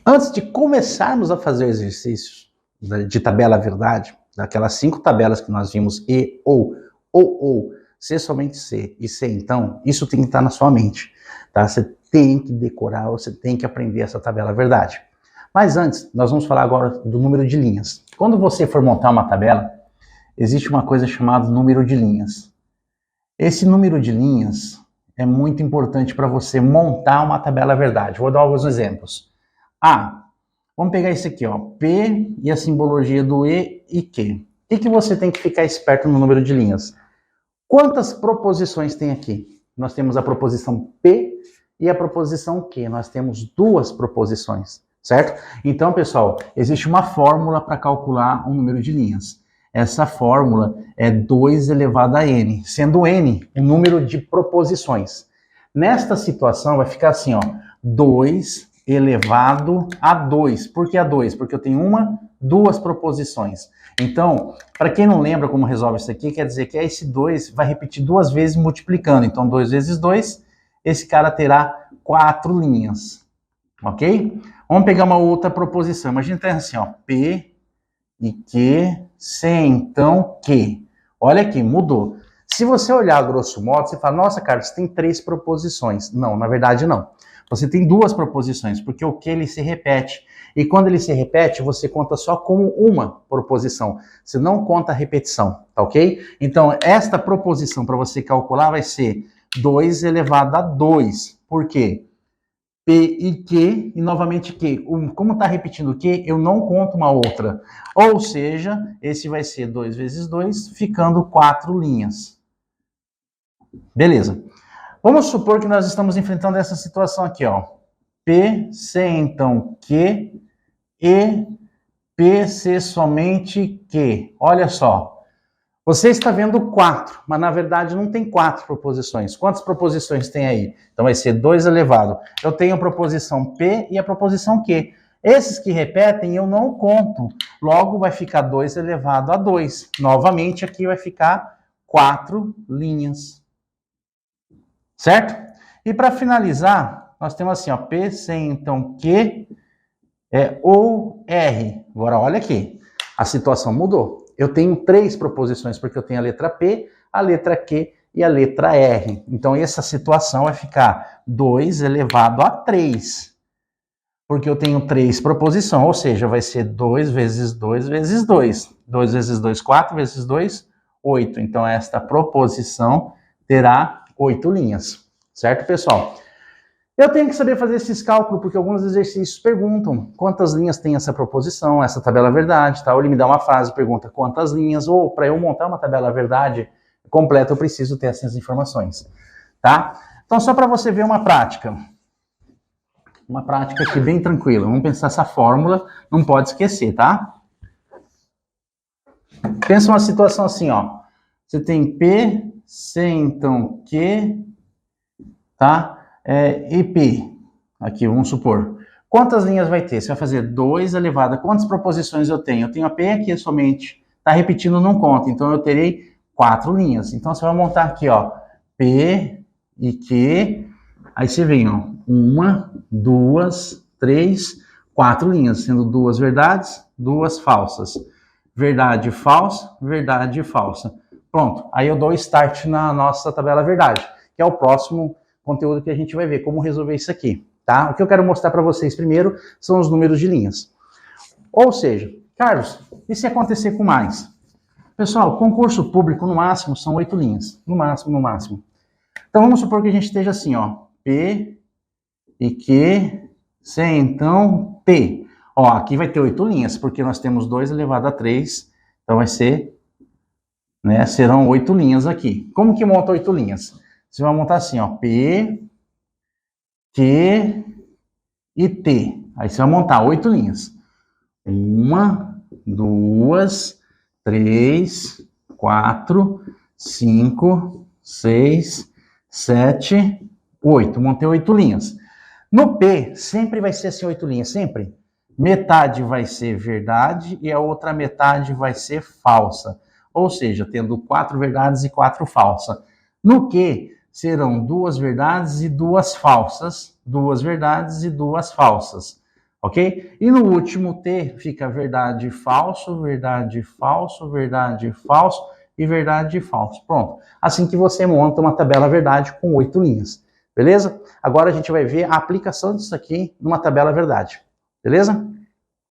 Antes de começarmos a fazer exercícios de tabela verdade, daquelas 5 tabelas que nós vimos, e, ou, se somente se e se então, isso tem que estar na sua mente, tá? Você tem que decorar, você tem que aprender essa tabela verdade. Mas antes, nós vamos falar agora do número de linhas. Quando você for montar uma tabela, existe uma coisa chamada número de linhas. Esse número de linhas é muito importante para você montar uma tabela verdade. Vou dar alguns exemplos. Vamos pegar esse aqui, ó, P e a simbologia do E e Q. O que você tem que ficar esperto no número de linhas? Quantas proposições tem aqui? Nós temos a proposição P e a proposição Q. Nós temos 2 proposições, certo? Então, pessoal, existe uma fórmula para calcular um número de linhas. Essa fórmula é 2 elevado a n, sendo n o número de proposições. Nesta situação vai ficar assim, ó, 2 elevado a 2. Por que a 2? Porque eu tenho 2 proposições. Então, para quem não lembra como resolve isso aqui, quer dizer que esse 2 vai repetir 2 vezes multiplicando. Então, 2 vezes 2, esse cara terá 4 linhas. Ok? Vamos pegar uma outra proposição. Imagina que assim, ó, P e Q, se então Q. Olha aqui, mudou. Se você olhar grosso modo, você fala, nossa, Carlos, tem 3 proposições. Não, na verdade não. Você tem 2 proposições, porque o Q ele se repete. E quando ele se repete, você conta só como uma proposição. Você não conta a repetição, tá ok? Então, esta proposição para você calcular vai ser 2 elevado a 2. Por quê? P e Q, e novamente Q. Como está repetindo Q, eu não conto uma outra. Ou seja, esse vai ser 2 vezes 2, ficando 4 linhas. Beleza. Vamos supor que nós estamos enfrentando essa situação aqui, ó. P, C, então, Q, e P, C, somente Q. Olha só. Você está vendo 4, mas na verdade não tem 4 proposições. Quantas proposições tem aí? Então vai ser 2 elevado. Eu tenho a proposição P e a proposição Q. Esses que repetem eu não conto. Logo vai ficar 2 elevado a 2. Novamente aqui vai ficar 4 linhas. Certo? E para finalizar, nós temos assim, ó, P, C, então Q, ou R. Agora olha aqui, a situação mudou. Eu tenho 3 proposições, porque eu tenho a letra P, a letra Q e a letra R. Então, essa situação vai ficar 2 elevado a 3. Porque eu tenho 3 proposições, ou seja, vai ser 2 vezes 2 vezes 2. 2 vezes 2, 4 vezes 2, 8. Então, esta proposição terá 8 linhas. Certo, pessoal? Eu tenho que saber fazer esses cálculos, porque alguns exercícios perguntam quantas linhas tem essa proposição, essa tabela verdade, tá? Ou ele me dá uma frase e pergunta quantas linhas, ou para eu montar uma tabela verdade completa, eu preciso ter essas informações, tá? Então, só para você ver uma prática aqui bem tranquila. Vamos pensar essa fórmula, não pode esquecer, tá? Pensa uma situação assim, ó. Você tem P, C, então Q, tá? E P, aqui, vamos supor. Quantas linhas vai ter? Você vai fazer 2 elevado a quantas proposições eu tenho? Eu tenho a P aqui somente. Está repetindo, não conta. Então, eu terei 4 linhas. Então, você vai montar aqui, ó, P e Q. Aí você vem, ó, 1, 2, 3, 4 linhas, sendo 2 verdades, 2 falsas. Verdade, falsa, verdade, falsa. Pronto. Aí eu dou start na nossa tabela verdade, que é o próximo conteúdo que a gente vai ver como resolver isso aqui, tá? O que eu quero mostrar para vocês primeiro são os números de linhas. Ou seja, Carlos, e se acontecer com mais? Pessoal, concurso público no máximo são 8 linhas, no máximo, no máximo. Então vamos supor que a gente esteja assim, ó, P e Q, C, então P. Ó, aqui vai ter 8 linhas, porque nós temos 2 elevado a 3, então vai ser, né, serão 8 linhas aqui. Como que monta 8 linhas? Você vai montar assim, ó, P, Q e T. Aí você vai montar 8 linhas. 1, 2, 3, 4, 5, 6, 7, 8. Montei 8 linhas. No P, sempre vai ser assim 8 linhas, sempre. Metade vai ser verdade e a outra metade vai ser falsa. Ou seja, tendo 4 verdades e 4 falsas. No Q, serão 2 verdades e 2 falsas, 2 verdades e 2 falsas. ok? E no último T fica verdade, falso, verdade, falso, verdade, falso e verdade, falso. Pronto. Assim que você monta uma tabela verdade com 8 linhas, beleza? Agora a gente vai ver a aplicação disso aqui numa tabela verdade, beleza?